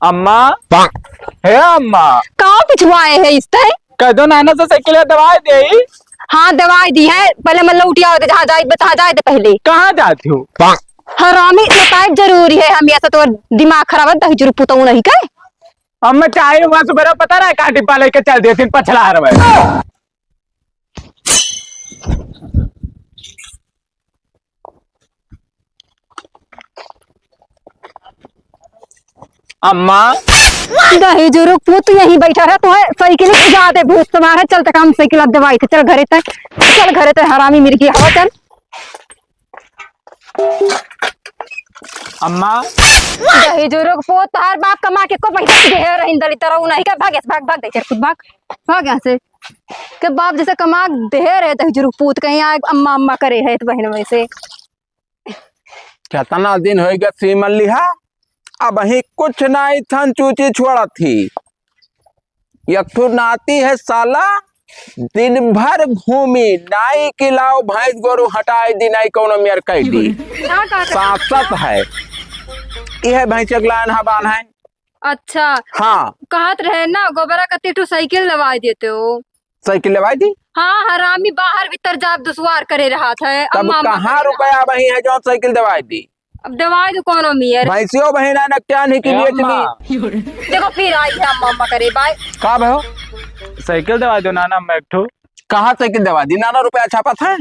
अम्मा है अम्मा कहाँ पिछवाए है इससे? कह दो नाना से साइकिल दवाई दे। हाँ दवाई दी है, पहले मतलब उठिया होते जहाँ जाए थे पहले। कहाँ जाती हो? हरामी बताए जरूरी है, हम ऐसा तो दिमाग खराब है, दही जुरू पुताऊ नहीं के। अम्मा चाहे वहां सुबह पता ना काटी पा लेके चल देती पछला हर में। अम्मा दही जुरू पुत यहीं बैठा है, तो है साइकिल जाते भूत सवार है। चल तक हम साइकिल अब दवाई थे, चल घरे तक, चल घरे तक हरामी मिर्गी हवा चल। अम्मा दही जुरू पुत तार बाप कमा के को पैसा दे रही दली तरह नहीं का भाग भाग भाग दे चल खुद भाग यहाँ से के बाप जैसे कमा दे रहे दही जुरू पुत कहीं आए अम्मा अम्मा करे है तो बहन में से। कितना दिन हो गया सीमन लिहा, अब ही कुछ नहीं थन चूची छोड़ा थी। यथु नाती है साला, दिन भर घूमी नाई किलाओ भैंस गोरू हटाई दी नाई कौन मेयर कह दी। सासत है यह भैंस अगलान हबान है। अच्छा हाँ कहत रहे ना गोबरा का तेटू साइकिल दवाई देते हो। साइकिल लवाई दी, हाँ हरामी बाहर भीतर जाब दुश्वार करे रहा था। तब अम्मा अम्मा कहाँ करे रुपया वही है जो साइकिल दवाई दी। अब दवाई तो कौन मियर भैंसियों बहन है क्या नहीं की बेचनी। देखो फिर आई है अम्मा अम्मा करे बाय। का भो साइकिल दवा दो नाना मैं एक ठो। कहाँ साइकिल दवा दी, नाना रुपया छापा था।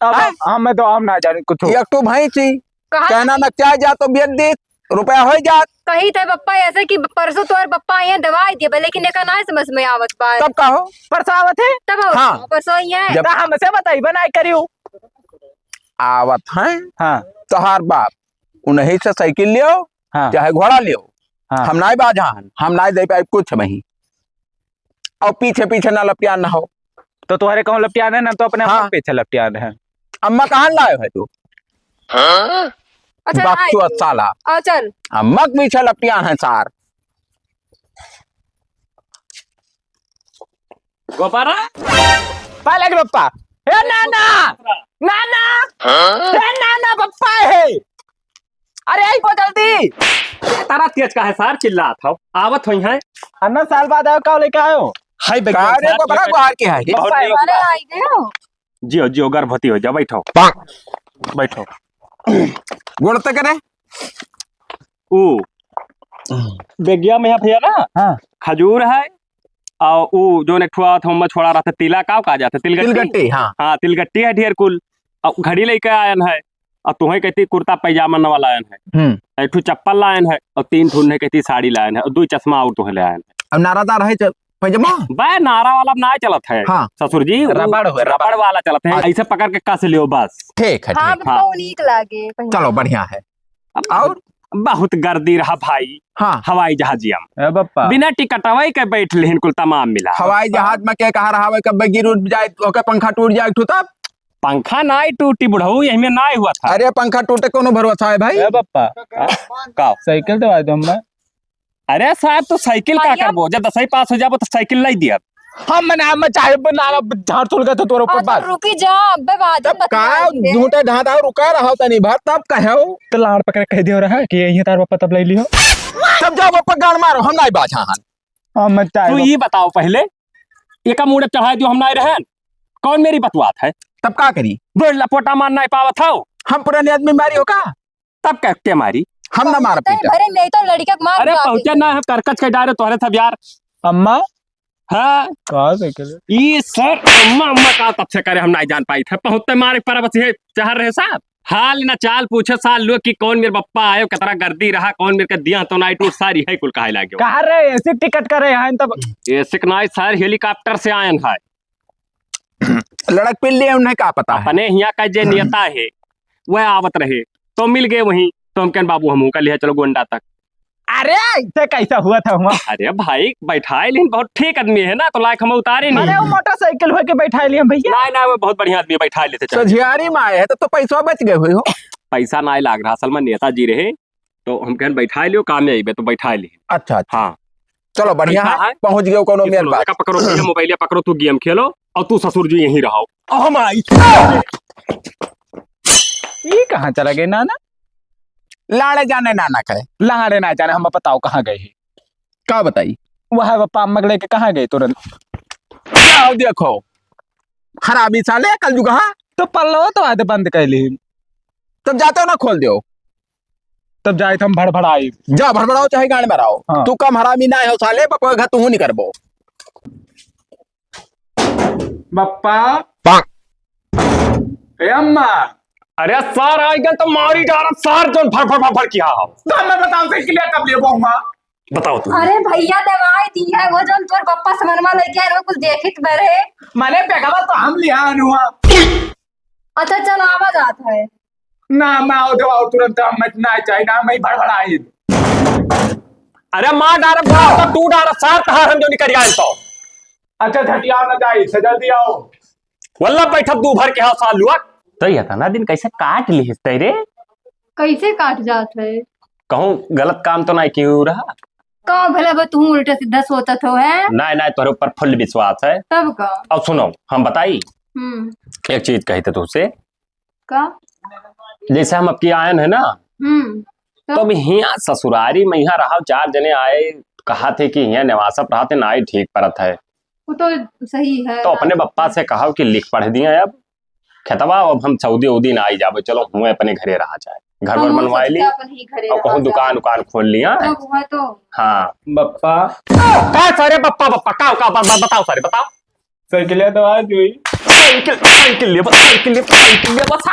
अब मैं तो आम ना जाने कुछ एक तो भैंसी कहना न क्या जा तो बेच दी रुपया हो जात। कही थे पप्पा ऐसे कि परसों तो पप्पा यहाँ दवाई दिए, लेकिन एक ना समझ में आवत पाए तब कहो परसावत है तब हाँ। परसों ही है जब हमसे बताई बनाई करियो आवत है हाँ तोहार बाप उन्हीं से साइकिल लियो हाँ चाहे घोड़ा लियो। हाँ। हम नहीं बाजान, हम नहीं दे पाए कुछ वही, और पीछे पीछे ना लपटियान ना हो। तो तुम्हारे कहूँ लपटियान है ना, तो अपने हाँ। आप पीछे लपटियान है। अम्मा कहाँ लाए है तू? अच्छा बक्सू साला आओ चल अम्मा के पीछे लपटियान है सार। गोपारा पाले के पप्पा हे नाना नाना हे नाना पप्पा है। अरे आई को जल्दी। तारा तेज का है सार चिल्ला था आवत हुई है। अन्ना साल बाद आयो का लेके आयो हाय कारे को बड़ा गुहार के है बहुत पप्पा है, नीक। अरे आई गयो जियो जियो गर्भवती हो जा, बैठो बैठो। गुड़ तक करे ऊ बेगिया में है भैया ना हाँ खजूर है, और ऊ जो नेठुआ था हम छोड़ा रहा था तिला का जाता तिलगट्टी। तिलगट्टी हाँ। हाँ तिलगट्टी है ढेर कुल, और घड़ी लेके आयन है, और तुम्हें कहती कुर्ता पैजामा नवा लायन है, एक ठू चप्पल लायन है, और 3 ठू ने कहती साड़ी लायन है, और 2 चश्मा और तुम्हें ले आयन है। अब नारादार है पैजामा बे नारा वाला ना चलत है हाँ। ससुर जी, रबड़ हो, रबड़ वाला चलत है, ऐसे पकड़ के कस लियो बस। ठीक है हाँ ठीक। बहुत नीक लागे चलो बढ़िया है। और बहुत गर्दी रहा भाई, हाँ हवाई जहाजियम ए पप्पा बिना टिकट हवाई के बैठ लेन कुल तमाम मिला। हवाई जहाज में क्या कहा रहा है कब गिर उठ जाए ओके पंखा टूट जाए ठू तब। पंखा नाई टूटी बुढ़ऊ यही में नाई हुआ था। अरे पंखा टूटे कोनो भरोसा है भाई। ए पप्पा का साइकिल दवा दो मैं। अरे साहब तो साइकिल का करबो, जब 10वीं पास हो जाबो तो साइकिल लाई दिया। हम मैं चाहे नाना झाड़ तुल गए तो तोरे ऊपर बात रुकी जा अबे बात तब का झूठे ढांढा रुका रहा तनी भर तब कहो तो लाड़ पकड़ कह दियो रहा कि यही तार पप्पा तब ले लियो। तब जाओ पप्पा गाड़ मारो हम नहीं बाजा हन। हम मैं तू चाहे ये बताओ पहले, एका मुड़े चढ़ाई दियो हम नाई रहन, कौन मेरी बतवात है? तब का करी बोल लपोटा मार नहीं पावत हो, हम पुराने आदमी मारी हो का? तब कह के मारी। हम ना मार पीटा। अरे नहीं तो लड़का के मार अरे पहुंचे ना है करकच के डारे तोहरे सब यार। अम्मा हाँ कहा साइकिल ये सर अम्मा अम्मा का तब से करे हम नहीं जान पाई थे, पहुंचते मारे पर बस ये चाह रहे साहब हाल ना चाल पूछे साल लोग कि कौन मेरे पप्पा आयो कतरा गर्दी रहा, कौन मेरे के दिया तो नाई टूट सारी है कुल काहे लागे। कहा रे ऐसे टिकट करे हैं तब ऐसे नाई सर हेलीकॉप्टर से आयन है, लड़क पिल लिए उन्हें का पता है। अपने यहाँ का जे नेता है वह आवत रहे तो मिल गए वहीं, तो हम कहन बाबू हम का लिया चलो गोंडा तक। अरे ऐसे कैसा हुआ था हुआ। अरे भाई बैठाए लेकिन बहुत ठीक आदमी है ना, तो लायक हम उतारे नहीं। अरे वो मोटरसाइकिल हो के बैठा लिया भैया। नहीं ना वो बहुत बढ़िया आदमी बैठा लेते चल। सझियारी में आए है तो पैसा बच गए हुए हो। पैसा ना लाग रहा असल में नेताजी रहे, तो हम कहन बैठा लियो काम में आइबे तो बैठा ली। अच्छा अच्छा हाँ चलो बढ़िया पैसा है है? पहुंच गए कोनो मेरे पास। का पकड़ो भैया मोबाइल पकड़ो, तू गेम खेलो और तू ससुर जी यहीं रहो। हम आई ये कहाँ चला गए नाना? लाड़े जाने नाना कहे लाड़े ना जाने, हम बताओ कहाँ गए हैं। का बताई वह पप्पा अम्मा लेके कहाँ गए तुरंत? जाओ देखो हरामी साले कल जुगा। तो पल्लो तो आधे बंद कर ली, तब जाते हो ना खोल दो। तब जाए तो हम भड़भड़ाई। जा भड़बड़ाओ चाहे गाड़ी में रहो। हाँ। तू कम हरामी ना हो साले, बको घर तू नहीं करबो। पप्पा ए अम्मा, अरे सार आई गन तो मारी डारा सार जोन फर फर फर किया हो। तो मैं बताओ से क्लियर कब ले अम्मा? बताओ तू। अरे भैया दवाई दी है वो जो तोर पप्पा समनमा लेके आए वो कुछ देखित बरे। मैंने पेगवा तो हम लिया अनुआ। अच्छा चल आवाज आता है ना मैं आओ दवाओ तुरंत, हम ना चाहिए ना मैं भड़भड़ाई। अरे माँ डारा बाप तो तू डारा सार तहार हम जो निकल गए तो। अच्छा झटिया ना जाए से जल्दी आओ। वल्ला बैठा दू भर के हां साल हुआ तो ये ना दिन कैसे काट ली हिस्ते रे। कैसे काट जात है? कहूं गलत काम तो नहीं क्यों रहा? का भले बा तू उल्टा सीधा सोचत हो है? नहीं नहीं तोरे ऊपर फुल विश्वास है। तब का? अब सुनो हम बताई एक चीज कही थे तुझसे। का? जैसे हम अब की आयन है ना, तो अब यहाँ ससुरारी में यहाँ रहा 4 जने आए, कहा थे कि यहाँ निवासप रहा थे ना ही ठीक परत है। वो तो सही है। तो अपने बप्पा से कहा कि लिख पढ़ दिया अब खेतवा, अब हम सऊदी उदी ना आई जाबो, चलो हुए अपने घरे रहा जाए। घर वर बनवाई ली और कहूँ दुकान उकान खोल लिया। तो हाँ बप्पा का सारे बप्पा बप्पा का बताओ सारे बताओ। साइकिल दवा जोई साइकिल साइकिल ले बस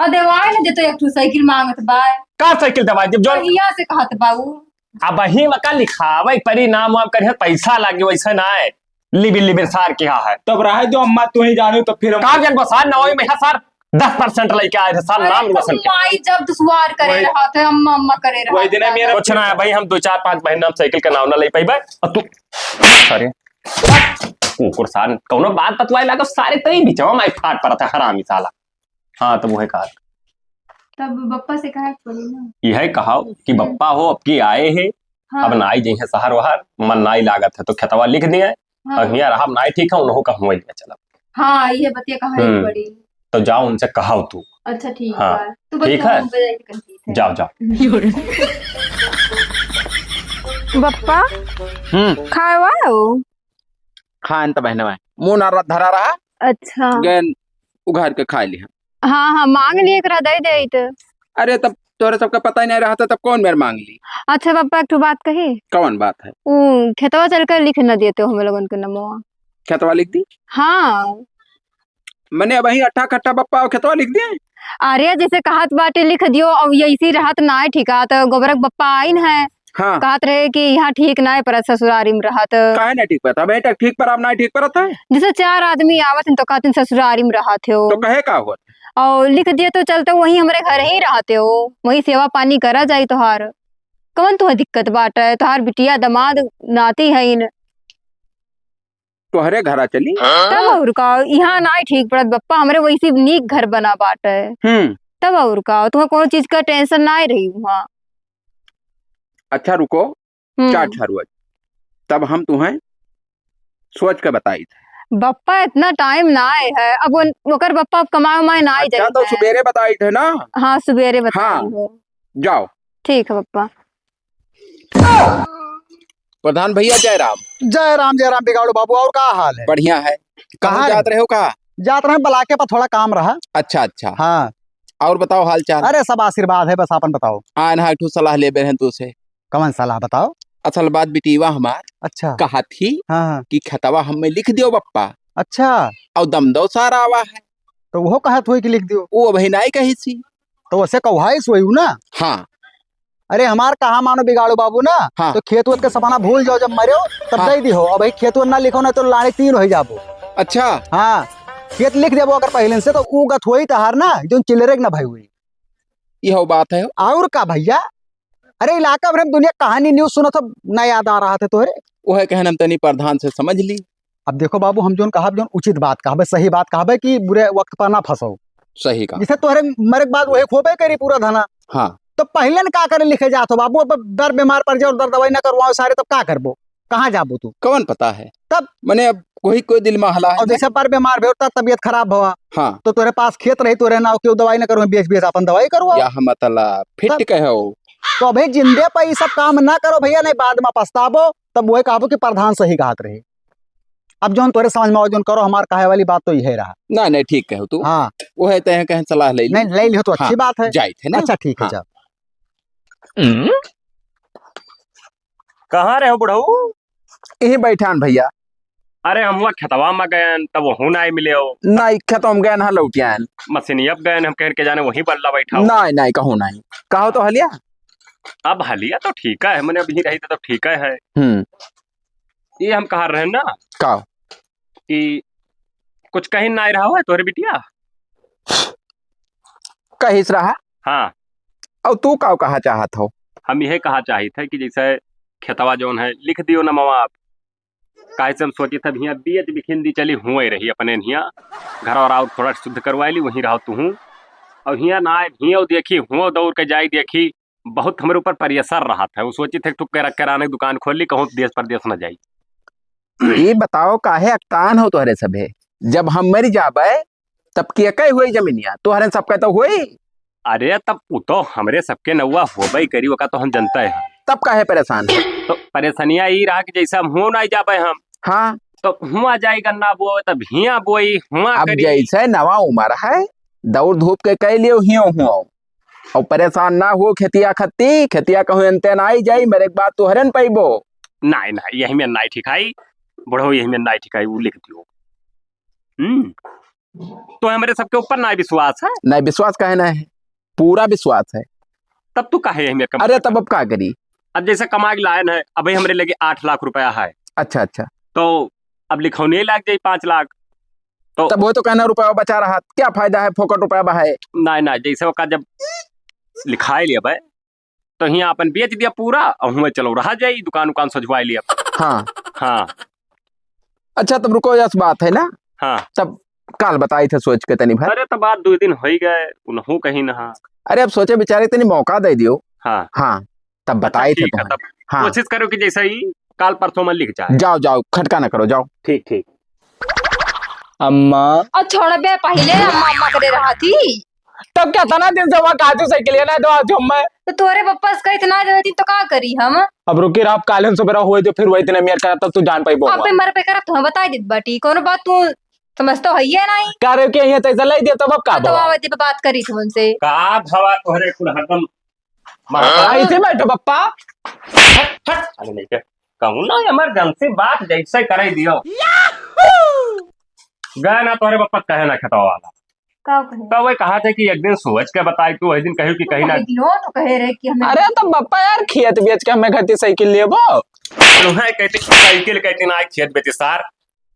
और देवाय ने देतो एक ठो साइकिल मांगत बा। का साइकिल दवाई जब जो भैया से कहत बाबू अब ही मका लिखावे परी नाम वाम करे पैसा लागे वैसा ना है। लिबिर लिबिर सार के है तब रहे जो अम्मा तू ही जानो तो फिर का जन बसार नवई में सर 10% लेके आए थे साल नाम रोशन के। माई जब दुसवार करे रहा थे अम्मा अम्मा करे रहा वही दिन है मेरा कुछ ना है भाई, हम 2-4-5 महीना हम साइकिल का नाम ना ले पाई भाई। और तू सारे कुकुर सार कौनो बात बतवाए लागो सारे तई बिचवा में फाट पड़ा था हरामी साला। हाँ तो वह कहा तब बप्पा से कहा पड़ी ना यह कहो कि बप्पा हो अब की आए हैं। हाँ। अब नाई जही शहर वहर मन नाई लागत है तो खेतवा लिख दिए। हाँ। और यहाँ रहा नाई ठीक है उन्हों का हुआ लिया चला। हाँ ये बतिया कहा हम्म। पड़ी। तो जाओ उनसे कहो तू। अच्छा ठीक हाँ, है तू ठीक है। जाओ जाओ। बप्पा खावा हो? खान तो बहने में मुंह ना धरा रहा। अच्छा गैन उघार के खा लिया। हाँ हाँ मांग लिए करा दे दे तो। अरे तब तोरे सबका पता ही नहीं रहा था, तब कौन मेरे मांग ली? अच्छा पप्पा एक ठो बात कही। कौन बात है? वो खेतवा चल कर लिख न देते हो हम लोगन के नमवा। खेतवा लिख दी? हाँ मैंने वही अट्ठा कट्ठा पप्पा और खेतवा लिख दिए। अरे जैसे कहत बाटे लिख दियो अब ये इसी रहत ना है ठीक है तो गोबरक बप्पा आइन है हाँ कहत रहे कि यहाँ ठीक ना है पर ससुरारी में रहत। काहे ना ठीक पता बेटा, ठीक पर आप ना ठीक पर था जैसे 4 आदमी आवत हैं तो कहते हैं ससुरारी में रहत हो तो कहे का हुआ? और लिख दिए तो चलते वही हमारे घर ही रहते हो, वही सेवा पानी करा जाए तोहार। कौन तुह दिक्कत बाटे? तोहार बिटिया दमाद नाती है इन तोहरे घरा चली। तब और का यहाँ ना ही ठीक पड़त बप्पा, हमरे वैसी नीक घर बना बाटे तब और का तुम्हें कोनो चीज का टेंशन ना ही रही वहाँ। अच्छा रुको क्या ठहरुआ, तब हम तुम्हें सोच के बताई थे। बप्पा इतना टाइम ना आए है अब ओकर बप्पा अब कमाए उमाए ना ही अच्छा तो सुबेरे बताई थे ना। हाँ सुबेरे बताई हाँ। हो। जाओ। ठीक है बप्पा। प्रधान भैया जय राम बिगाड़ो बाबू। और का हाल है? बढ़िया है। कहाँ कहाँ है? जात रहे हो? कहा जात रहे बलाके पर थोड़ा काम रहा। अच्छा अच्छा। हाँ और बताओ हाल चाल। अरे सब आशीर्वाद है, बस आपन बताओ। आन हा ठू सलाह ले बहन तुझसे। कौन सलाह बताओ? असल बात बिटीवा हमार अच्छा कहा थी हाँ हाँ कि खतवा हमें लिख दियो बप्पा अच्छा और दम दो सारा आवा है तो वो कहत हुई कि लिख दियो वो अभी नहीं कही सी। तो वैसे कौहाइस हुई ना। हाँ अरे हमार कहा मानो बिगाड़ो बाबू ना। हाँ। तो खेत वेत के सपना भूल जाओ, जब मरे हो तब हाँ। दे दी हो। अब खेत वेत ना लिखो ना तो लाने 3 हो जाबो। अच्छा हाँ खेत लिख देबो अगर पहले से तो ऊ गत हुई तहार ना जो चिल्लरे ना भाई हुई। यह बात है। और का भैया? अरे इलाका भर में दुनिया कहानी न्यूज सुनो तो ना याद आ रहा था तोहरे। वह कहन हम तनी प्रधान से समझ ली। अब देखो बाबू हम जोन कहा जोन उचित बात कहबे, सही बात कहबे कि बुरे वक्त पर ना फंसो। सही का। जिसे तोहरे मरे के बाद वही खोबे करी पूरा धना। हाँ तो पहले न का करे लिखे जात हो बाबू। अब दर बीमार पड़ जाओ, दर दवाई ना करवाओ सारे, तब का करबो? कहाँ जाबो तू? कौन पता है तब मैंने अब कोई कोई दिल में हला और है जैसे पर बीमार भी होता तबियत खराब हुआ हाँ तो तोरे पास खेत रही तोरे ना क्यों दवाई ना करो बेच बेच अपन दवाई करो। या मतलब फिट कहो तो भाई जिंदे पर ये सब काम ना करो भैया, नहीं बाद में पछतावो। तब वही कहो कि प्रधान सही कहत रहे। अब जो तोरे समझ में आओ जो करो, हमार कहे वाली बात तो यही रहा। ना नहीं ठीक कहो तू हाँ वो है तय कहीं सलाह ले ली नहीं ले लियो तो अच्छी हाँ, बात है। जाइत है ना अच्छा ठीक है हाँ। जा। कहाँ रहे हो बुढ़ऊ? यही बैठान भैया अरे हम हुआ खेतवा में गए तब वहू ना मिले हो। नहीं खत्म गए ना लौटियान मशीनियब गए हम कह के जाने वहीं बल्ला बैठा हो। नहीं नहीं कहूँ नहीं कहो तो हलिया अब हलिया तो ठीक है, मैंने अभी रही तो ठीक है। हम्म ये हम कहा रहे ना कहो कि कुछ कहीं ना रहा हो तोहरे बिटिया। कहिस रहा हाँ और तू का कहा चाहत हो हम यही कहा चाही थे कि जैसे खेतवा जौन है लिख दियो ना मामा आप। काहे से हम सोचे थे भैया बीच बिखिन दी चली हुए रही अपने हिया घर और आउट थोड़ा शुद्ध करवाई ली वहीं रहो तू और हिया ना आए हिया देखी हुआ दौड़ के जाई देखी बहुत हमारे ऊपर परियसर रहा था। वो सोची थे तू किराने की दुकान खोल ली कहूँ देश परदेश न जाई। ये बताओ काहे अक्तान हो तोहरे सभे जब हम मर जाबे तब के कई हुई जमीनिया तोहरे सबका तो हुई। अरे तब वो तो हमरे सबके नौवा होबई करी ओका तो हम जनता है। तब काहे परेशान है तो परेशानियां ई रहा कि जैसे हम हुआ ना जाबे हम हाँ तो हुआ जाई गन्ना बोए तब हिया बोई हुआ अब करी। जैसे नवा उम्र है दौड़ धूप के कह लियो हियो हुआ और परेशान ना हो खेतिया कहूँ अंते ना आई जाई मेरे बात तो हरन पैबो नहीं नहीं यही में नहीं ठिकाई बुढ़ो यही में नहीं ठिकाई वो लिख दियो। तो हमारे सबके ऊपर ना विश्वास है। नहीं विश्वास काहे ना है पूरा विश्वास है। तब तू काहे यही में कम। अरे तब अब क्या करी अब जैसे कमा के लायन है अभी हमारे लगे 8 लाख रुपया है अच्छा अच्छा तो अब लिखौने लाग जाए 5 लाख तो तब वो तो कहना रुपया बचा रहा क्या फायदा है फोकट रुपया बहाए। नहीं नहीं जैसे वो का जब लिखाई लिया भाई तो यहाँ अपन बेच दिया पूरा और हुए चलो रहा जाए दुकान उकान सजवाई लिया। हाँ हाँ अच्छा तब रुको यस बात है ना हाँ तब काल बताई थे सोच के तनी भर। अरे तो बात 2 दिन हो ही गए उन्हों कहीं ना। अरे अब सोचे बेचारे तनी मौका दे दियो हाँ हाँ तब बताई थे ठीक है तुम्हें। तब हाँ कोशिश करो कि जैसे ही काल परसों में लिख जाए। जाओ जाओ खटका ना करो जाओ। ठीक ठीक अम्मा और छोड़ बे पहले अम्मा अम्मा करे रहा थी तब क्या था ना दिन से वहाँ काजू साइकिल ना दवा थी अम्मा। तो तोरे पप्पा से इतना देती तो का करी हम। अब रुकी रहा काल हम सुबह हुए तो फिर वही इतने मेयर करा तब तू जान पाई अब पे मर पे कर तुम्हें बता दी बाटी कोनो बात तू समझतो है ये नहीं। कह रहे हो कि यहाँ तैसा लाई दिया तब अब का तो आवती पे बात करी थी उनसे का भवा तोहरे कुल हरदम ऐसे बैठो पप्पा। अरे नहीं कहूँ ना इमरजेंसी बात जैसे करे दियो गए ना तोहरे पप्पा कहे ना खतवा वाला का कहे तो वही कहा था कि एक दिन सोच के बताई तू एक दिन कही कि कहीं ना दिनो तो कहे रहे कि हमें अरे तो पप्पा यार खेत बेच के हमें घटी साइकिल ले वो तुम्हें कहती साइकिल कहती ना खेत बेची सार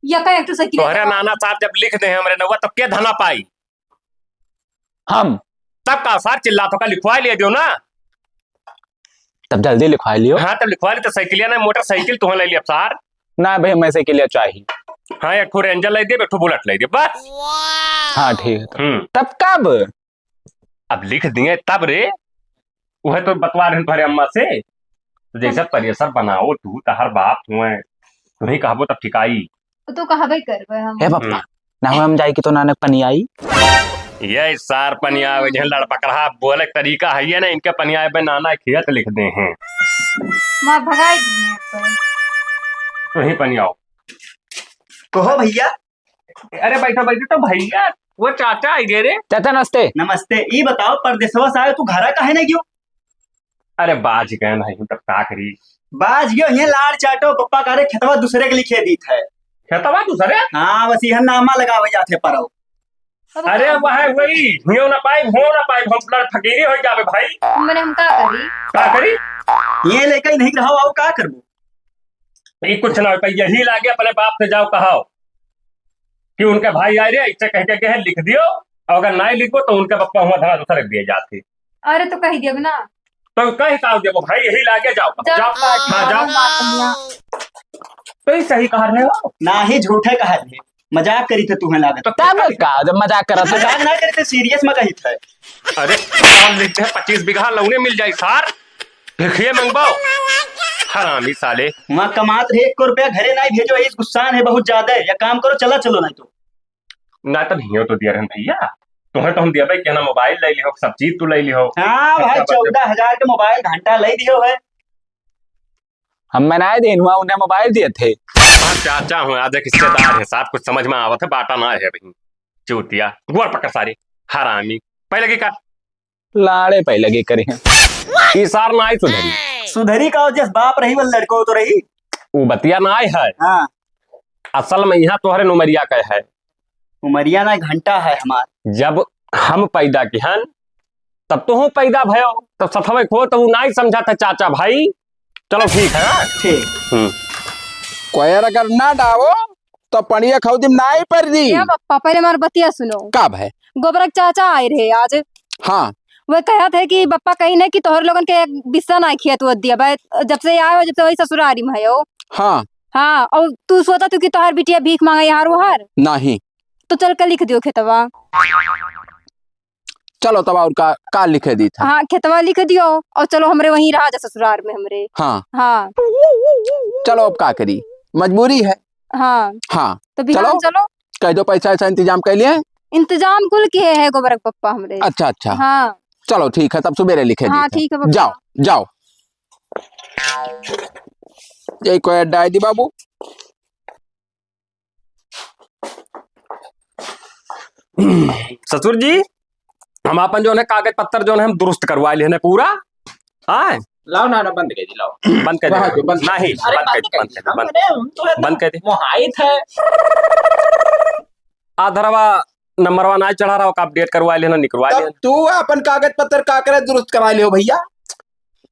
या कहे तो सही तोहरे नाना साहब जब लिख दे हमरे नवा तो के धना पाई हम तब का सार चिल्ला तो का लिखवा लिया दियो ना। तब जल्दी लिखवा लियो। हाँ तब लिखवा ली तो साइकिलिया ना मोटरसाइकिल तुम्हें ले लिया सार। ना भाई हमें साइकिल चाहिए। हाँ एक ठो रेंजर ले दिए एक ठो बुलेट ले दिए बस। हाँ ठीक है तब कब अब लिख दिए तब रे वह तो बतवा रहे तुम्हारे अम्मा से तो जैसे परिसर बनाओ तू तहर बाप तुम्हें तुम्हें कहबो तब ठिकाई तो कहा भाई करबे हम। हे पप्पा ना हो हम जाए कि तो नानक पनी आई ये सार पनिया लड़ पकड़ा बोले तरीका है ये ना इनके पनिया पे नाना खेत लिख दे हैं मां भगाई दी तो ही पनियाओ कहो भैया। अरे बैठो बैठो तो भैया वो चाचा आई गे रे। चाचा नमस्ते। नमस्ते। ये बताओ परदेसवा से आए तू घरा काहे नहीं गयो। अरे बाज गए नहीं तब का करी बाज गयो ये लाड़ चाटो पप्पा करे खेतवा दूसरे के लिखे दी थे। खेतवा दूसरे हाँ बस यह नामा लगावे जाते पर। अरे वह वही हियो ना पाई हम फकीरी हो जावे भाई मैंने हम का करी करी ये लेकर नहीं रहो आओ का करबो ये कुछ ना हो यही लागे अपने बाप से जाओ कहो कि उनके भाई आए रे इससे कह के लिख दियो और अगर नहीं लिखो तो उनके पप्पा हुआ धरा दूसरा रख दिए जाते। अरे तो कही दियो ना तो कहीं कहा देखो भाई यही लागे जाओ जाओ हाँ जाओ तो ही सही कह रहे हो ना ही झूठे कहा थे मजाक करी थे तुम्हें लागत तो तब का जब मजाक करा था मजाक ना करे थे सीरियस में कही थे। अरे लिखते हैं 25 बीघा लौने मिल जाए सार लिखिए मंगवाओ हरामी साले। वहाँ कमात रहे 1 रुपया घरे नहीं भेजो, इस गुस्सान है बहुत ज्यादा है। या काम करो, चला चलो नहीं तो। ना तो नहीं हो तो दिया रहन भैया, तुम्हें तो हम दिया भाई क्या ना मोबाइल ले लियो, सब चीज तू ले लियो। हाँ भाई, 14,000 के मोबाइल घंटा ले दियो है। हम मनाए दिन हुआ उन्हें मोबाइल दिए थे। हाँ चाचा हूँ, आज एक रिश्तेदार है साथ, कुछ समझ में आवत है, बाटा ना है भाई। चूतिया गोर पकड़ सारे हरामी। पहले की कर लाड़े पे लगे करे हैं। इसार ना आई सुधरी, सुधरी का जिस बाप रही वो लड़को तो रही। वो बतिया ना आई है। हाँ, असल में यहाँ तोहरे नुमरिया का है। उमरिया ना घंटा है हमार। जब हम पैदा किहन तब तो हूँ पैदा भयो, तब सफवे खो तो वो नहीं समझा था चाचा भाई। चलो ठीक है। ठीक। कोयर अगर ना डावो तो पनिया खौदिम नाई पर दी। क्या पप्पा पहले हमारी बतिया सुनो। का भाई? गोबरक चाचा आए रहे आज। हाँ, वो कहा थे कि बप्पा कहीं नहीं कि तोहर लोगन के एक बिस्सा ना खिया तू दिया भाई, जब से आए हो जब से वही ससुरारी में हो। हाँ, हाँ, और तू सोचा तू कि तोहर बिटिया भीख मांगा यार वो हार, नहीं। तो चल कर लिख दियो खेतवा। चलो तब और का लिखे दी था। हाँ, खेतवा लिख दियो और चलो हमरे वहीं रहा जा ससुराल में हमरे। हाँ, हाँ चलो अब का करी, मजबूरी है। हाँ, हाँ, तो बिहान चलो। कह दो पैसा ऐसा इंतजाम कर लिए। इंतजाम कुल किए है गोबरक पप्पा हमरे। अच्छा अच्छा, हाँ चलो ठीक है, तब सुबेरे लिखे हाँ दी ठीक है था। पप्पा। जाओ जाओ। यही कोई अड्डा दी बाबू। ससुर जी, हम अपन जो है कागज पत्तर जो है हम दुरुस्त करवा लिए हैं पूरा। हाँ लाओ ना बंद कर दी, लाओ बंद कर वहाँ दे। पे बंद कर नहीं अरे बंद कर दे, बंद कर दे, बंद कर दे। मोहाइत है। आधरवा नंबरवा ना चढ़ा रहा हो, अपडेट करवा लेना, निकलवा तब लेना। तू अपन कागज पत्र का करे दुरुस्त करा लियो भैया।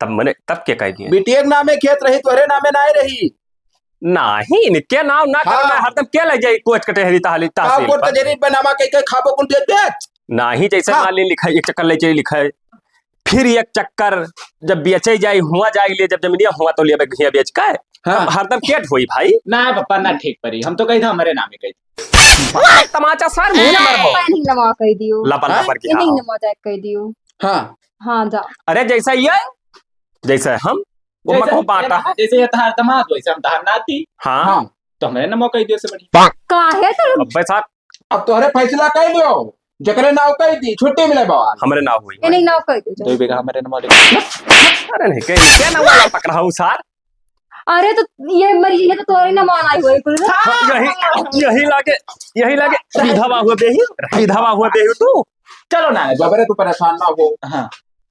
तब मैंने तब क्या कह दिया? बिटिया के नामे खेत रही, तोहरे नामे ना रही। नहीं नित्य नाम ना हाँ। करना, हरदम क्या लग जाए कोच कटहरी ताली का तहसील कोट पर। कचहरी बनावा कई खाबो कुल दे बेच। नहीं जैसे हाँ। मान ली लिखा है, एक चक्कर ले चाहिए लिखा है, फिर एक चक्कर जब बेचे जाए हुआ जाए लिए, जब जमीनिया हुआ तो लिया घिया बेच का है। हाँ। हरदम केट हुई भाई। ना पप्पा ना ठीक परी, हम तो कही था हमारे नामे कही। तमाचा सर मुंह में मरबो। नहीं नमो कह दियो। लपन हाँ? लपर की नहीं हाँ। नमो जाए कह दियो। हाँ, हाँ जा। अरे जैसा ये जैसे हम वो मको बांटा। जैसे ये तहार दमाद वैसे हम तहार नाती, हाँ हाँ। तो हमारे नमो कही दियो से बड़ी। काहे तो अब साहब अब तोहरे फैसला कर लियो, जकरे नाव कह दी छुट्टी मिले बवाल। हमरे ना हुई। ये नहीं ना कह दियो। 2 बीघा हमारे नमो अरे नहीं क्या ना वाला पकड़ा हूँ सर। अरे तो ये मरी ये तो तोरे ना मान आई हुई कुल। यही लागे विधवा हुआ बेही, विधवा हुआ बेही तू। चलो ना। जबरे तू परेशान ना हो। हाँ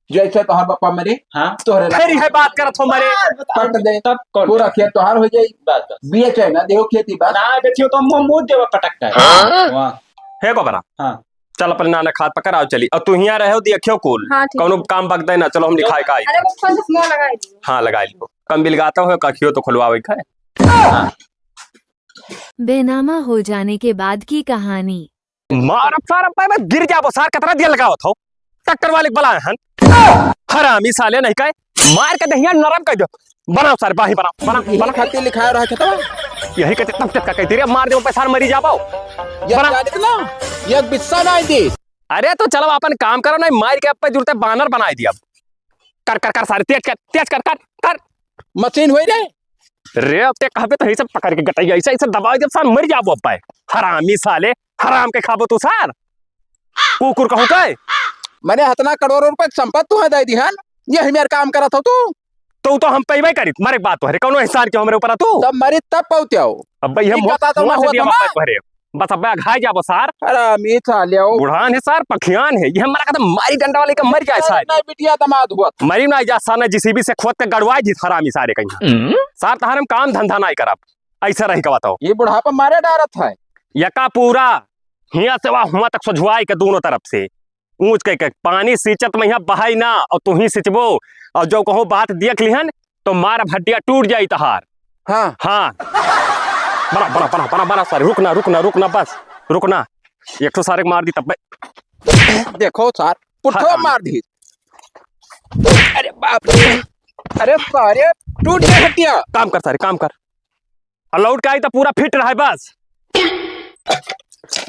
जैसे तोहर बापा मरे हाँ, तोहरे फिर यह बात करत हो मरे। पट दे, तब कौन पूरा खेत तोहार हो जाई। बस बस बीच है ना देहो खेती बस। ना बेचियो तो मुंह मुंह देवा पटकता है वहाँ। है गोबरा हाँ चल अपन नाना खाद पकड़ आओ चली। और तू यहाँ रहो देखियो कुल हाँ ठीक। कौनो काम बक देना, चलो हम लिखाए का आई। अरे वो पंच मोह लगा दियो। हाँ लगा लियो, कम बिलगाता हो कखियो तो खुलवावे का है। बेनामा हो जाने के बाद की कहानी। मार फार पे में गिर जाबो सार कतरा दिया लगाओ थो ट्रैक्टर वाले बलाए हन। हरामी साले नहीं कहे मार के दहिया नरम कर दो। बनाओ सारे बाही बनाओ बनाओ यही बनाओ। खातिर लिखाया रहा खेतवा। यही कहते तब तक का कहती रे मार दे पैसा मरी जाबो। ये बना। जानित ना, ये बिस्सा ना दी। अरे तो चलो अपन काम करो नहीं, मार के अब जुड़ते बानर बनाई दिया। कर कर कर सारे तेज कर कर कर। मशीन हुई रे। रे अब ते कहबे तो यही सब पकड़ के गटाई ऐसा ऐसा दबाओ जब सार मर जाबो अब। हरामी साले हराम के खाबो तू सार कुकुर कहूं काय। मैंने हतना करोड़ों रुपए की संपत्ति तुहे दे दी हन, ये हमारे काम करा था तू। तो हम पैबे करी मारे बात तो हरे कौनो एहसान के हमरे ऊपर तू। तब मरी तब पहुंचे हो। अब भाई हम ठीक बता तो हुआ मैं से हुआ दिया था वापस भरे बस अब घाय जाबो सार। हरामी साले हो। बुढ़ान है सार पखियान है ये हमारा कहता मारी डंडा वाले का मर जाए सार। नहीं बिटिया दमाद हुआ। मरी ना जा सार जीसीबी से खोद के गड़वाई दी हरामी सारे कहीं। सार तहार हम काम धंधा नहीं करब ऐसा रही का बताओ। ये बुढ़ापा मारे डारत है। यका पूरा हिया से वहाँ हुआ तक सझुआई के दोनों तरफ से ऊंच के पानी सींचत में यहाँ बहाई ना और तू ही सिंचबो और जो कहो बात देख लिहन तो मार हड्डियां टूट जाई तहार। हाँ हाँ बना बना बना बना बना सारे रुकना रुकना रुकना बस रुकना। एक तो सारे मार दी तब देखो सार पुट्ठो हरामी। मार दी। अरे बाप रे, अरे सारे टूट गए हड्डियां। काम कर सारे काम कर और लौट के आई तो पूरा फिट रहा बस।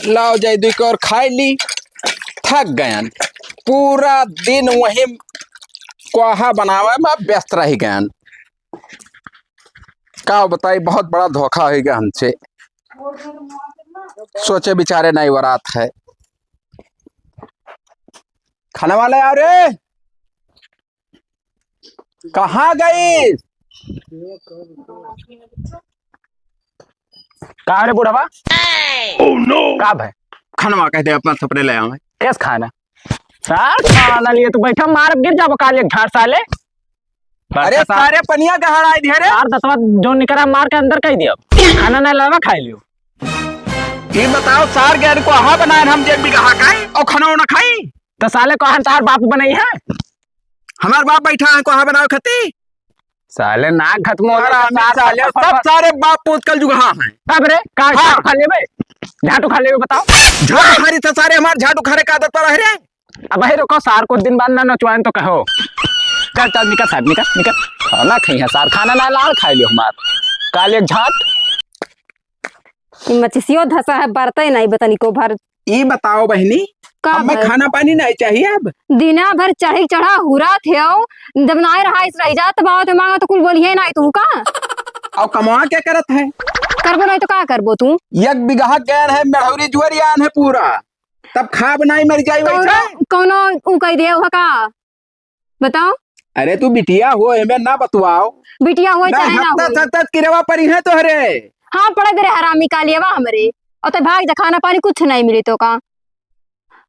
लाओ जाए दुई और खाई ली, थक गयन पूरा दिन वही कोहा बनावे में व्यस्त रह गयन। का बताई, बहुत बड़ा धोखा हो गया हमसे। सोचे बेचारे नहीं वरात है। खाने वाले आ रे, कहाँ गई? कहा रे बुढ़वा? का भाई खानवा कहते अपना थपड़े ले आवे। कैस खाना? सार खाना लिए तो बैठा मार गिर जा बकाल एक झाड़ साले। अरे सारे पनिया का हड़ाई दिया रे। यार दसवा जो निकला मार के अंदर कह दिया। खाना नहीं लावा खाई लियो। ये बताओ सार गैर को हा बनाए हम जेब भी कहा खाई और खाना ना खाई तो साले को तार बाप बनाई है। हमारे बाप बैठा है को हा बनाओ खती। साले नाक खत्म हो सारे सब सारे बाप पूत कल जुगा हैं। अब रे का झाटू खा लेबे? झाटू खा लेबे बताओ। झाटू खारी तो सारे हमारे झाटू खारे का आदत पर रह रे। अब भाई रुको सार को दिन बाद ना नचवाएं तो कहो। चल चल निकल साहब निकल। खाना खाई है सार, खाना ना लाल खाई लियो हमार काले झाट। मचिसियो धसा है बरते नहीं बतानी को भर। ये बताओ बहनी, का हमें भर? खाना पानी नहीं चाहिए अब। दिना भर चढ़ी चढ़ा हुरा थे जब ना रहा इस रही जात बात मांगा तो कुल बोलिए ना तू का और कमा क्या करत है? करबो नहीं तो का करबो तू? एक बिगहा गैर है, मेढ़ौरी जुअरियान है पूरा, तब खा बनाई मर जाई वैसा। कौनो ऊ कह दे का बताओ। अरे तू बिटिया हो हमें ना बतवाओ। बिटिया हो चाहे ना हो। सतत किरवा परी है तोहरे। हाँ पड़ा दे हरामी कालियावा हमरे और तो भाग जा खाना पानी कुछ नहीं मिली तो का।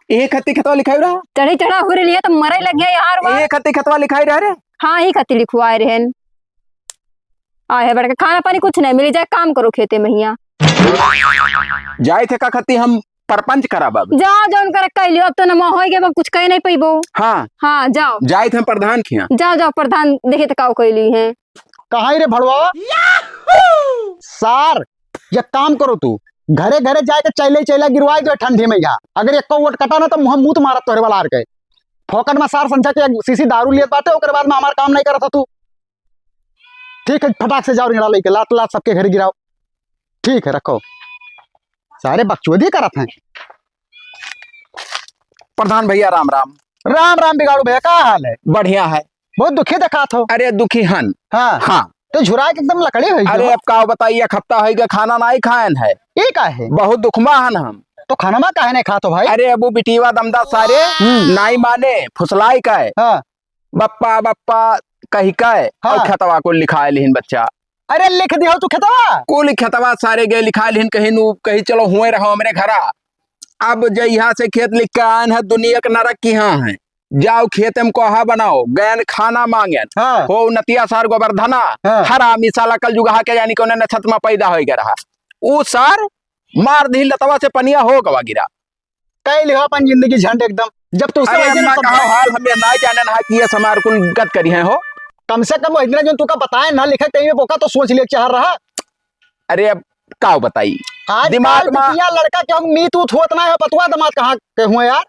एक खत्ती खतवा लिखाई रहा। चढ़ी चढ़ा हो रही है तो मरे लग गया यार वहाँ। एक खत्ती खतवा लिखाई रहा रे। हाँ ही खती लिखवाए रहन आए है बड़का खाना पानी कुछ नहीं मिली। जाए काम करो खेते महिया। जाए थे का खत्ती हम परपंच कराब अब। जाओ जौन कर कह लियो अब तो न हो गए कुछ कह नहीं पैबो। हाँ हाँ जाओ जाए थे हम प्रधान खिया। जाओ जाओ प्रधान देखे तो का कैली है। कहाँ रे भड़वा? सार ये काम करो तू, घरे घरे जाके चैले चैला गिरवाई दो ठंडी में। यहाँ अगर एक वोट कटा ना तो मुँह मुँह मारत तोहरे वाला के फोकट में सार संख्या के सीसी दारू लिए बाटे ओकर बाद में हमार काम नहीं करता तू। ठीक है फटाक से जाओ रिंगड़ा लेके लात लात सबके घर गिराओ। ठीक है रखो, सारे बकचोदी करत हैं। प्रधान भैया राम राम। राम राम बिगाड़ू भैया का हाल है? बढ़िया है। बहुत दुखी देखा था। अरे दुखी हन। हाँ हाँ तो झुरा के एकदम लकड़ी हुई। अरे अब का बताइए, एक हफ्ता है कि खाना नहीं खाएन है। ये का है? बहुत दुखमा हन हम। तो खाना में काहे नहीं खा तो भाई? अरे अबू बिटिवा दमदा सारे नाई माने फुसलाई का है। हाँ बप्पा बप्पा कही का है। हाँ। और खतवा को लिखाए लिहिन बच्चा। अरे लिख दिया तू खेतवा? कुल खतवा सारे गए लिखा लिहिन कहीं नू कहीं चलो हुए रहो मेरे घरा। अब जइहा से खेत लिख के आन है, दुनिया के नरक की हाँ है। जाओ खेत में कोहा बनाओ, गैन खाना मांगेन। हाँ। हो नतिया सार गोवर्धना। हाँ। हरा मिसाला कल जुगा के यानी कोने नक्षत्र में पैदा हो गया रहा। वो सार मार दी लतवा से पनिया हो गवा गिरा। कई लिखा अपन जिंदगी झंड एकदम। जब तू अरे अम्मा कहा हाल हमें ना जाने ना कि ये समार कुल गत करी है हो। कम से कम इतना जो तू का बताए ना लिखा कहीं में बोका तो सोच ले चाह रहा। अरे अब का बताई आज दिमाग में लड़का क्यों मी तू थोतना है पतवा दमाद कहाँ के हुए यार।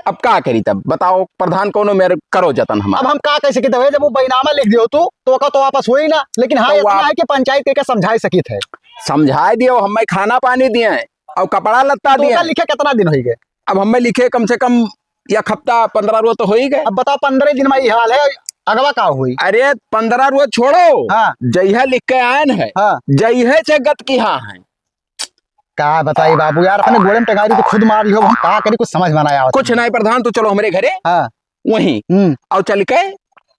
अब का करी तब बताओ प्रधान कोनो मेरे करो जतन अब हमारा। हम का कैसे कहते हुए जब वो बैनामा लिख दियो तू तो का तो वापस हुई ना। लेकिन हाँ तो इतना है कि पंचायत के समझाई सकी थे। समझाए दियो हमें खाना पानी दिए और कपड़ा लत्ता तो दिए। का लिखे कितना दिन हो गए? अब हमें लिखे कम से कम एक हफ्ता 15 रोज तो हो ही गए। अब बताओ 15 दिन में ये हाल है, अगवा का हुई? अरे 15 रोज छोड़ो। हाँ। जइहा लिख के आयन है। हाँ। जइहे से गत की हाँ है। का बताई बाबू यार, अपने गोले में टंगारी तो खुद मार लियो। हम का करी कुछ समझ में ना आया। कुछ नहीं प्रधान, तो चलो हमारे घरे हाँ। वहीं और चल के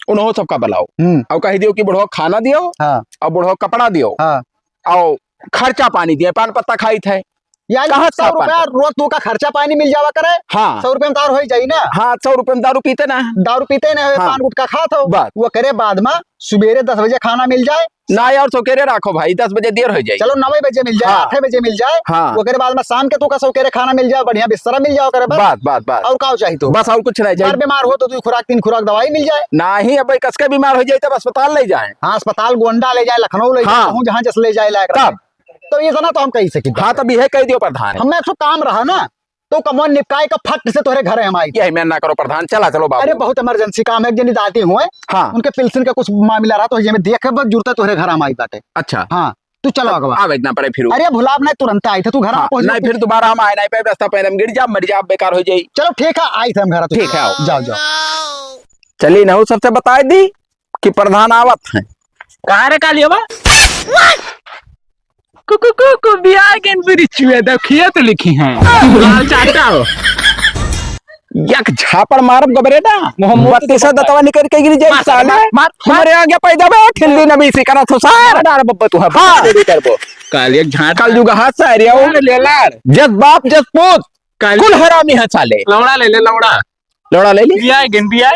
उन्हों सबका बुलाओ और कह दियो कि बुढ़ो खाना दियो। हाँ। और बुढ़ो कपड़ा दियो। हाँ। और खर्चा पानी दिए, पान पत्ता खाई थे। यार कहाँ 100 रुपया रोज तू का खर्चा पानी मिल जावा करे। हाँ 100 रुपये में दारू हो जाई ना। हाँ 100 रुपये में दारू पीते ना। दारू पीते ना हाँ। पान गुटखा खात हो बस। वो करे बाद में सुबेरे 10 बजे खाना मिल जाए ना यार सौकेरे रखो भाई, 10 बजे देर हो जाए। चलो 9 बजे मिल जाए। हाँ। 8 बजे मिल जाए। हाँ। वो करे बाद में शाम के तू का सौकेरे खाना मिल जाए, बढ़िया बिस्तरा मिल जाओ करे बात बात बात और का चाहिए तो बस और कुछ नहीं बार चाहिए। बीमार हो तो तू खुराक 3 खुराक दवाई मिल जाए। ना ही अब कस के बीमार हो जाए तब अस्पताल ले जाए। हाँ अस्पताल गोंडा ले जाए, लखनऊ ले जाए, हाँ। कहूँ जहाँ जस ले जाए लायक तब तो ये ना तो हम कही सकी। हाँ तब यह कह दियो प्रधान। हमें एक काम रहा ना तो कमोन निपकाए का फट से तोरे घरे हम आई। यही मैं ना करो प्रधान, चला चलो बाबू। अरे बहुत इमरजेंसी काम है, एक जनी दादी हुए। हाँ। उनके पेंशन का कुछ मामला रहा तो ये में देख बस जरूरत है तोरे घर हम आई बाटे। अच्छा हाँ तू चलो अगवा। अब इतना पड़े फिर। अरे भुलाब नहीं तुरंत आई थे तू घर हाँ, पहुंच नहीं फिर दोबारा हम आए नहीं पे रास्ता पे हम गिर जा मर जा बेकार हो जाई। चलो ठीक है आई थे हम घर। ठीक है, आओ। जाओ जाओ। चली ना सबसे बताए दी कि प्रधान आवत है। कहाँ रे कालियो बा? कुकु बियाह के बिरिचुए देखिए तो लिखी हैं लाल चाटा यक झापड़ मारब गबरे ना मोहम्मद तीसरा दतवा निकल के गिर जाए साले हमारे आगे पैदा बे ठिल्ली नबी से करा तो सार डार बब्बा तू हां दे करबो काल एक झाट कल जुगा हाथ से रिया ओ ले लार जस बाप जस पूत कुल हरामी है साले लौड़ा ले ले लौड़ा लौड़ा ले ली बियाह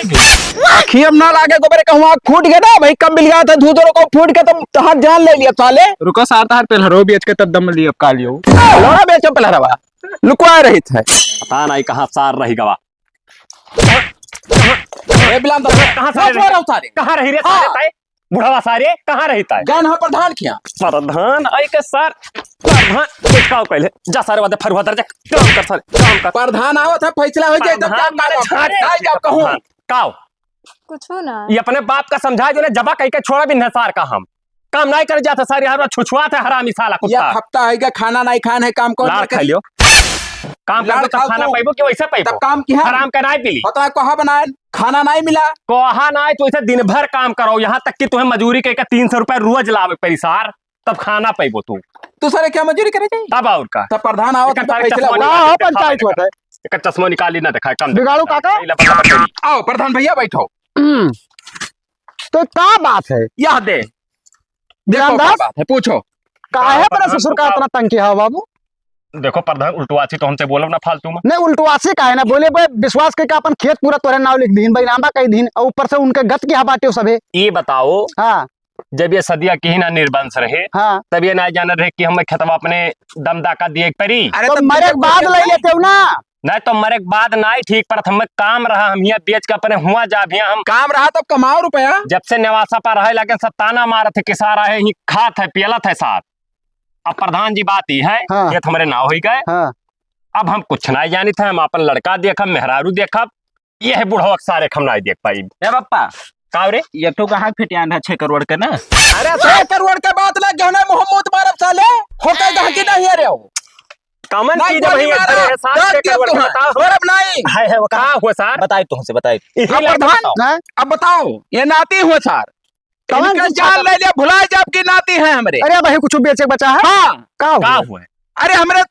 खियम ना लागे गोबरे कहूं फूट गया ना भाई कम मिल गया था धूधरो को फूट के तुम हाथ जान ले लिया साले रुको सात हार पे हरो बेच के तब दम लियो कालियो लौड़ा बेचो पहलरवा लुकवा रही थे पता नहीं कहां सार रही गवा ए बिलाम तो कहां सारे कहां रही रे सारे ताए बुढ़ावा सारे कहां रहता है ज्ञान हां प्रधान किया प्रधान आई के सर प्रधान चिपकाओ पहले जा सारे वादे फरवा दर जा काम कर सारे काम कर प्रधान आवत है फैसला हो जाए तब प्रधान माने झाड़े नहीं जाओ कहूं काओ कुछ हो ना ये अपने बाप का समझा जो ने जबा कह के छोड़ा भी नसार का हम काम नहीं कर जाता सारे हर छुछुआ थे हरामी साला ये कुत्ता हफ्ता है का खाना नहीं खान है काम कौन लाड़ खा लियो काम लाड़ कर तो खाओ खाना तो- पाइबो कि वैसे तब पाइबो काम किया हराम का नहीं पीली होता है कहा बनाए खाना नहीं मिला कोहा ना तो इसे दिन भर काम करो यहाँ तक कि तुम्हें मजूरी कह के 300 रुपए रोज लावे परिसार तब खाना पाइबो तू तू सारे क्या मजूरी करे चाहिए तब और का तब प्रधान आवत है एक तारीख फैसला चश्मा हुआ। हाँ पंचायत होता है एक चश्मा निकाली ना दिखाए कम बिगाड़ू काका? आओ प्रधान भैया बैठो तो क्या बात है यह दे देखो क्या ध्यानदास? बात है पूछो काहे पर ससुर का इतना तंग किया हो बाबू देखो प्रधान उल्टवासी तो हमसे बोलो ना फालतू में नहीं उल्टवासी काहे ना बोले भाई विश्वास करके अपन खेत पूरा तोरे नाव लिख दीन भाई नामा कई दिन और ऊपर से उनके गत की बाटे सबे ये बताओ हाँ जब ये सदिया की ही ना निर्वंश रहे हाँ तब ये ना जान रहे कि हम खेतवा अपने दमदा का दिए परी अरे तो मरे के बाद ले लेते हो ना नहीं तो मरे के बाद ना ही ठीक पर हमें काम रहा हम यहाँ बेच के अपने हुआ जा भी हम काम रहा तब कमाओ रुपया जब से नेवासा पर रहे लगे सब ताना मारत थे किसारा है ही खात है पियलत है साथ अब प्रधान जी बात ही है हाँ। ये हमारे नाव हो गए हाँ अब हम कुछ नहीं जानी थे हम अपन लड़का देखब मेहरारू देखब ये है बुढ़वा सारे हम नहीं देख पाई ए पप्पा का रे ये तो कहाँ फिटियान है 6 करोड़ के ना अरे 6 करोड़ के बात लग गया ना मोहम्मद मारब साले होके कहां की नहीं रे हो कमन नहीं चीज है गोली भैया मारा तेरे साथ दांत के दिया करोड़ तू का बताओ मारब नहीं है वो कहाँ हुआ सर बताई तुमसे बताई इसी अब लड़के प्रधान बताओ। हैं? अब बताओ ये नाती हुआ सर कौन इनका सी जान छाता- ले लिया भुला जब की नाती है हमरे अरे भाई कुछ बेचे के बचा है हाँ का का हुआ? हुआ अरे हमरे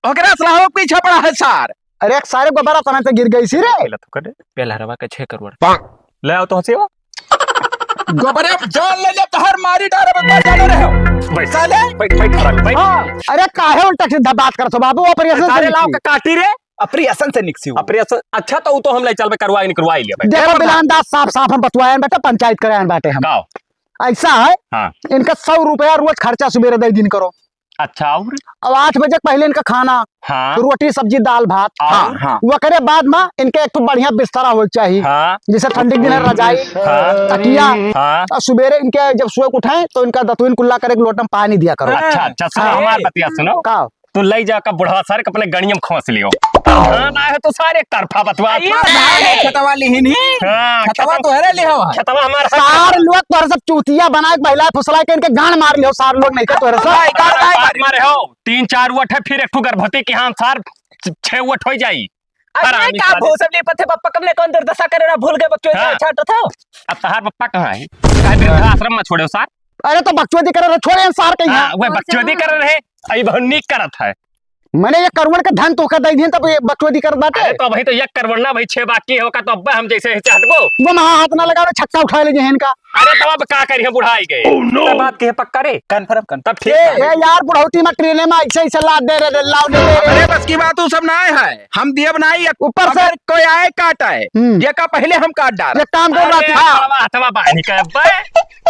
ओकरा सलाह पीछे पड़ा है सर अरे एक सारे गोबरा तना से गिर गई सी रे पहले तो करे पहला रवा के 6 करोड़ ले आओ तो सेवा गोबरे जान ले लिया तो हर मारी डारे में जाने रहे हो बैठ साले बैठ बैठ खड़ा बैठ हाँ अरे काहे उल्टा सीधा बात कर सो बाबू ऑपरेशन सारे से लाओ निकली। का काटी रे अप्रियसन से निकसी हुआ अप्रिय अच्छा तो वो तो हम ले चल पे करवाई नहीं करवाई लिया भाई देखो बिलानदास साफ साफ हम बतवाए बेटा पंचायत कराए बाटे हम गाओ ऐसा है हाँ इनका 100 रुपया रोज खर्चा सुबह दे दिन करो अच्छा और अब 8 बजे पहले इनका खाना हाँ रोटी सब्जी दाल भात हाँ हाँ वो करे बाद में इनके एक तो बढ़िया बिस्तरा हो चाहिए हाँ जैसे ठंडी के दिन है रजाई हाँ तकिया हाँ और सवेरे इनके जब सुबह उठाए तो इनका दतुइन कुल्ला करे लोटा में पानी दिया करो अच्छा अच्छा सुनो हाँ। हमार बतिया सुनो का तू ले जाकर बुढ़वा सारे के अपने गणियम खोस लियो हाँ ना है तो सारे तरफा बतवा खतवा लिहिन ही हाँ खतवा तो है रे लिहा हुआ खतवा हमारा सार लोग तोहरे सब चूतिया बना के बहला फुसला के इनके गांड मार लियो सार लोग नहीं के तोहरे सब मारे हो 3-4 वट है फिर एक ठो गर्भवती के हाथ सार 6 वट हो जाई अरे हरामी का साले। भूसम ले पथे पप्पा कमले कौन दुर्दशा करे ना भूल गए बच्चों हाँ। छाट था अब तहार पप्पा कहाँ है काय वृद्धाश्रम में छोड़े सार अरे तो बकचोदी करे रहे, छोड़े सार के हाँ यहाँ वह बच्चोदी कर रहे अभी बहुत नीक करत है मैंने ये करुण के धन तोखा दे दिए तब ये बकचोदी कर बाटे अरे तो भाई तो एक करवना भाई 6 बाकी होगा तो अब हम जैसे है चाहबो वो महा हाथ ना लगा छक्का उठा ले इनका अरे तब अब का करिए बुढ़ाई गए तब बात के पक्का रे कंफर्म तब ठीक है ये यार बुढ़ौती में ट्रेने में ऐसे ऐसे लाद दे रहे लाव दे अरे रहे बस की बात वो सब ना है हम दिए बनाई ऊपर से- अगर कोई आए काट आए हम्म। ये का पहले हम काट डाल ये काम कर अरे रहा था बाबा हथवा बाहर निकल बे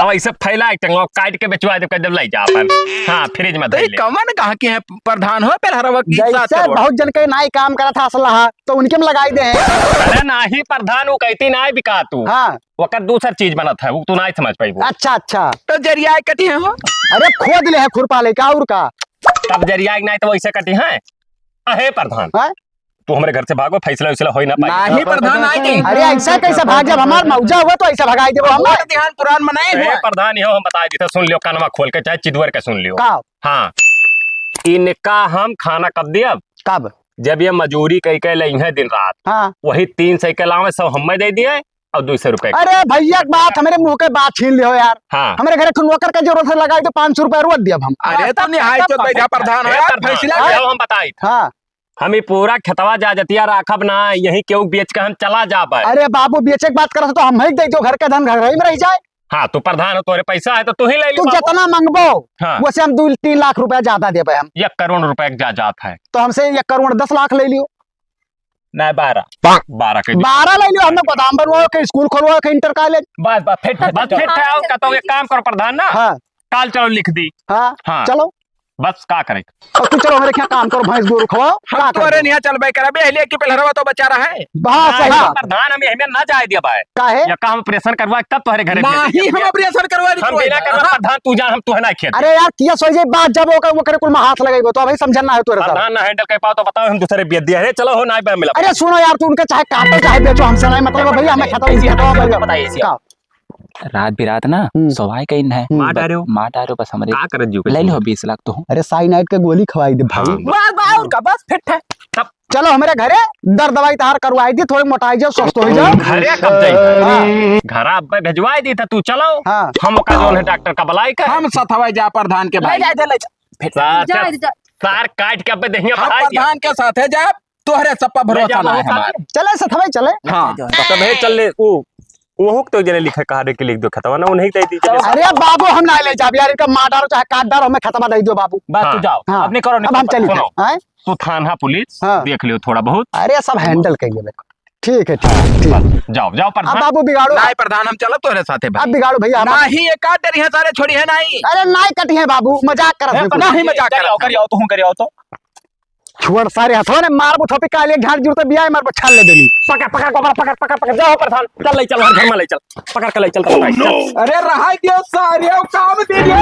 अब ऐसे फैला टंगो काट के बेचवा दे कर ले जा अपन हां फ्रिज में तो धर ये ले कवन कहाँ के हैं प्रधान हो पहले हर वक्त जैसे बहुत जन के नाई काम करा था असलहा तो उनके में लगाई दे अरे नाही प्रधान वो कहती ना बिका तू हाँ ओकर दूसर चीज बनत है वो तू नहीं समझ पाई अच्छा अच्छा तो जरिया कटी है हो अरे खोद ले है खुरपा ले का और का तब जरिया नहीं तो वैसे कटी है अहे प्रधान हाँ? तू हमारे घर से भागो फैसला वैसला हो ही ना पाई नहीं प्रधान आई नहीं अरे ऐसा कैसे भाग जब हमार मौजा हुआ तो ऐसा भगाई दे हम हमारे ध्यान पुराण मनाए ए हुआ प्रधान यो हम बता दी सुन लियो कानवा खोल के चाहे चिदवर के सुन लियो का हाँ इनका हम खाना कब दिया कब जब ये मजूरी कई के लई है दिन रात हाँ वही 3 सौ के अलावा सब हमें दे दिए और 200 रुपए का। अरे भैया एक बात हमारे मुंह के बात छीन लियो यार। हाँ हमारे घर नौकर का जरूरत है लगाई तो 500 रुपए रोज दिया हम। अरे तो निहाय तो बैठा प्रधान हो यार, फैसला अब हम बताई हाँ हम ही पूरा खेतवा जा जतिया राखब ना, यही केहू बेच के हम चला जाब। अरे बाबू बेचे की बात करत तो हम ही दे दो, घर के धन घर ही में रह जाए। हाँ तू प्रधान हो, तोरे पैसा है तो तू ही ले तू लो। जितना मंगबो हाँ। वैसे हम 2-3 लाख रुपया ज्यादा देबे हम। 1 करोड़ रुपए का जात है। तो हमसे 1 करोड़ 10 लाख ले लियो। नहीं 12 के 12 ले लियो। हमने गोदाम बनवाओ के स्कूल खोलवाओ के इंटर कॉलेज। बस बस फिट है। कहता हूँ एक काम करो प्रधान ना, हाँ काल चलो लिख दी। हाँ हाँ। चलो बस का करे। और तू चलो हमारे क्या काम करो, भैंस गोरू खवाओ। हम तोरे निहा चलबे करबे, हलिया की पहलरवा तो बचा रहा है। हाँ सही हाँ, बात। प्रधान हमें ना जाए दिया भाई। काहे? या काम ऑपरेशन करवा तब तुम्हारे घरे नहीं हम ऑपरेशन करवा हम बिना करवा प्रधान तू जा, हम तू है ना खेत। अरे यार किया सोचे बात जब होकर वो करे कुल में हाथ लगेगो तो अभी समझना है तोरे साथ। प्रधान ना हैंडल कर पाओ तो बताओ, हम दूसरे बेच दिया है। चलो हो ना मिला। अरे सुनो यार, तू उनके चाहे काटो चाहे बेचो, हमसे नहीं मतलब भैया। हमें खत्म बताइए रात बिरात ना हम्म। सवाई कहीं है मार डालो मार डालो बस हमरे का कर जू ले लो 20 लाख तो अरे साइनाइड के गोली खवाई दे भाई। बस बस उनका बस फिट है। चलो हमारे घरे दर्द दवाई तहार करवाई दी, थोड़ी मोटाई जाओ, स्वस्थ हो जाओ। घरे कब जाई हाँ। घर अब भेजवाई दी था, तू चलो हाँ। हम का जोन है डॉक्टर का बुलाई कर हम सथवा जा प्रधान के ले भाई। जा ले जा सार काट के अब देहिया हम बढ़ाई दिया। प्रधान के साथ है जा, तोहरे सब पर भरोसा ना है हमारे। चले सथवाई चले। हाँ तब है चल ले वो तो जने लिखे कहा के लिख दो खतवा ना उन्हीं दे दी। अरे बाबू हम ना ले जाब यार, इनका मार डालो चाहे काट डालो, हमें खत्म दे दो बाबू। बस तू हाँ। जाओ हाँ। अपने करो अब हम चली सुनो। हैं? तू थाना पुलिस हाँ। देख लियो थोड़ा बहुत। अरे सब हैंडल करिए मेरे को। ठीक है ठीक है। जाओ जाओ अब प्रधान। बाबू बिगाड़ो, नहीं प्रधान हम चलो तोहरे साथे अब भाई। बिगाड़ो भैया। नहीं एक काट डरी है सारे छोड़ी है नहीं। अरे नहीं कटी है बाबू, मजाक कर। नहीं मजाक कर। करियो तो हूं करियो तो छोड़ सारे हथवा ने मार बुथो पे काले झाड़ जुड़ते बिया मार छाल ले देनी। पकड़ जाओ प्रधान। चल ले चल घर में ले चल, पकड़ के ले चल। अरे रहा दियो सारे काम दे दियो।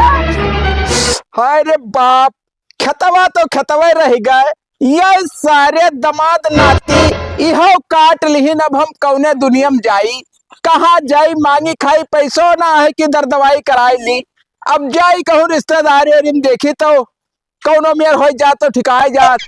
हाय रे बाप, खतवा तो खतवा रह गए। ये सारे दमाद नाती इहो काट लिहिन। अब हम कौने दुनिया में जाई, कहाँ जाई, मांगी खाई पैसों ना है कि दर दवाई कराई ली। अब जाई कहूँ रिश्तेदारी और इन देखी तो कौनो मेर हो जात तो ठिकाए जात।